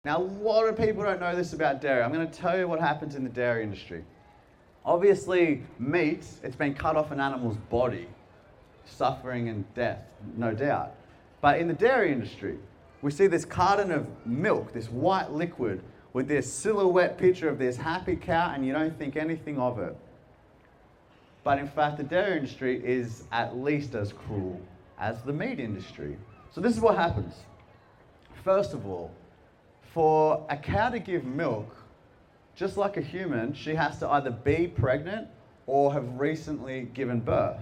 Now, a lot of people don't know this about dairy. I'm going to tell you what happens in the dairy industry. Obviously, meat, it's been cut off an animal's body, suffering and death, no doubt. But in the dairy industry, we see this carton of milk, this white liquid, with this silhouette picture of this happy cow, and you don't think anything of it. But in fact, the dairy industry is at least as cruel as the meat industry. So this is what happens. First of all, for a cow to give milk, just like a human, she has to either be pregnant or have recently given birth.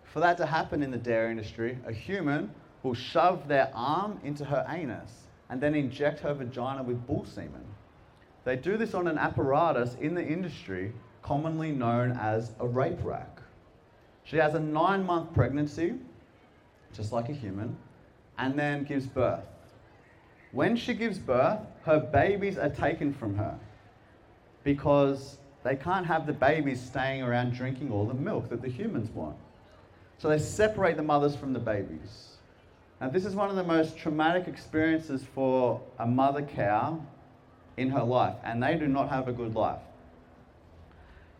For that to happen in the dairy industry, a human will shove their arm into her anus and then inject her vagina with bull semen. They do this on an apparatus in the industry commonly known as a rape rack. She has a 9-month pregnancy, just like a human, and then gives birth. When she gives birth, her babies are taken from her because they can't have the babies staying around drinking all the milk that the humans want. So they separate the mothers from the babies. Now, this is one of the most traumatic experiences for a mother cow in her life, and they do not have a good life.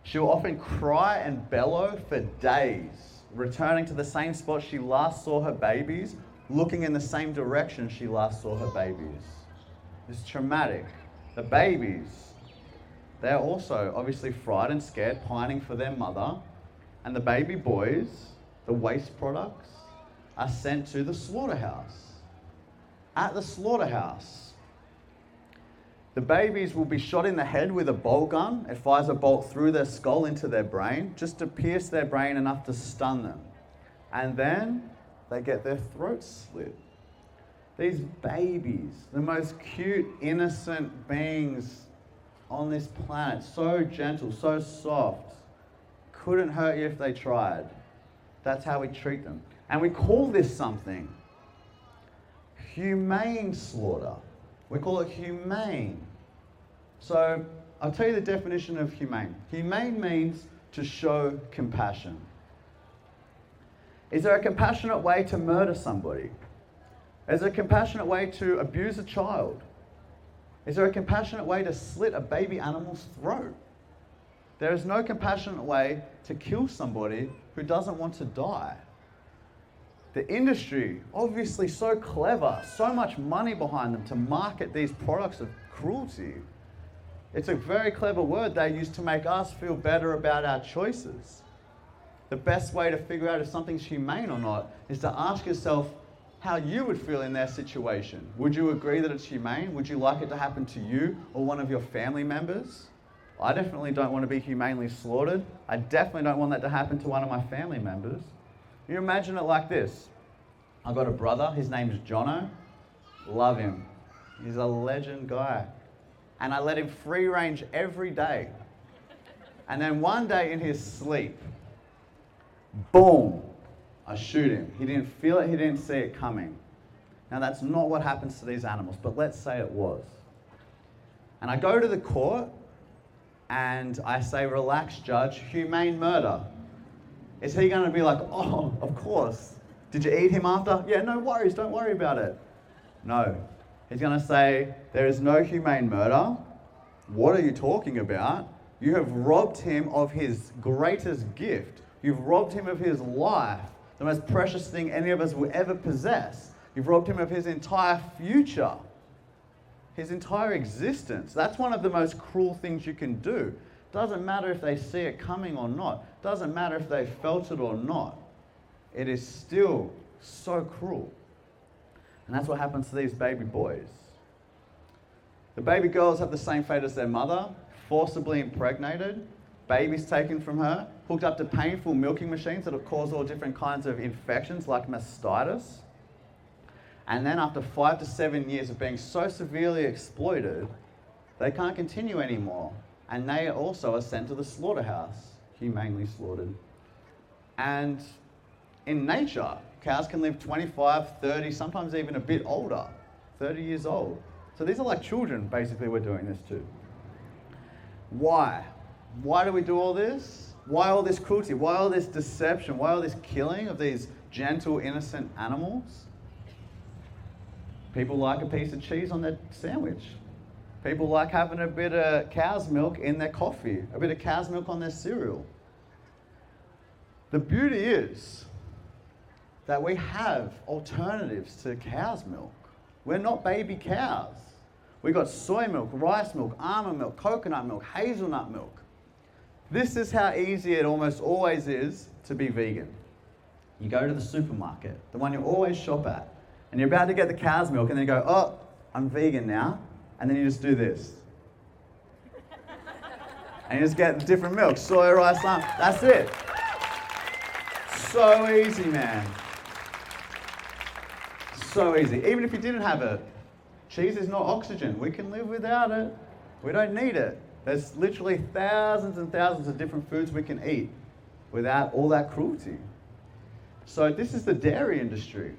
She will often cry and bellow for days, returning to the same spot she last saw her babies, looking in the same direction she last saw her babies. It's traumatic. The babies, they're also obviously frightened, scared, pining for their mother, and the baby boys, the waste products, are sent to the slaughterhouse. At the slaughterhouse, the babies will be shot in the head with a bolt gun. It fires a bolt through their skull into their brain, just to pierce their brain enough to stun them. And then they get their throats slit. These babies, the most cute, innocent beings on this planet, so gentle, so soft, couldn't hurt you if they tried. That's how we treat them. And we call this something humane slaughter. We call it humane. So I'll tell you the definition of humane. Humane means to show compassion. Is there a compassionate way to murder somebody? Is there a compassionate way to abuse a child? Is there a compassionate way to slit a baby animal's throat? There is no compassionate way to kill somebody who doesn't want to die. The industry, obviously so clever, so much money behind them to market these products of cruelty. It's a very clever word they use to make us feel better about our choices. The best way to figure out if something's humane or not is to ask yourself how you would feel in their situation. Would you agree that it's humane? Would you like it to happen to you or one of your family members? I definitely don't want to be humanely slaughtered. I definitely don't want that to happen to one of my family members. You imagine it like this. I've got a brother, his name's Jono. Love him. He's a legend guy. And I let him free range every day. And then one day in his sleep, boom, I shoot him. He didn't feel it, he didn't see it coming. Now that's not what happens to these animals, but let's say it was. And I go to the court and I say, relax, judge, humane murder. Is he going to be like, oh, of course. Did you eat him after? Yeah, no worries, don't worry about it. No. He's going to say, there is no humane murder. What are you talking about? You have robbed him of his greatest gift. You've robbed him of his life, the most precious thing any of us will ever possess. You've robbed him of his entire future, his entire existence. That's one of the most cruel things you can do. Doesn't matter if they see it coming or not. Doesn't matter if they felt it or not. It is still so cruel. And that's what happens to these baby boys. The baby girls have the same fate as their mother, forcibly impregnated, babies taken from her, hooked up to painful milking machines that will cause all different kinds of infections like mastitis. And then after 5 to 7 years of being so severely exploited, they can't continue anymore. And they also are sent to the slaughterhouse, humanely slaughtered. And in nature, cows can live 25, 30, sometimes even a bit older, 30 years old. So these are like children, basically, we're doing this to. Why? Why do we do all this? Why all this cruelty? Why all this deception? Why all this killing of these gentle, innocent animals? People like a piece of cheese on their sandwich. People like having a bit of cow's milk in their coffee, a bit of cow's milk on their cereal. The beauty is that we have alternatives to cow's milk. We're not baby cows. We got soy milk, rice milk, almond milk, coconut milk, hazelnut milk. This is how easy it almost always is to be vegan. You go to the supermarket, the one you always shop at, and you're about to get the cow's milk, and then you go, oh, I'm vegan now, and then you just do this. And you just get different milk, soy, rice, almond, that's it. So easy, man. So easy. Even if you didn't have it, cheese is not oxygen. We can live without it. We don't need it. There's literally thousands and thousands of different foods we can eat without all that cruelty. So this is the dairy industry.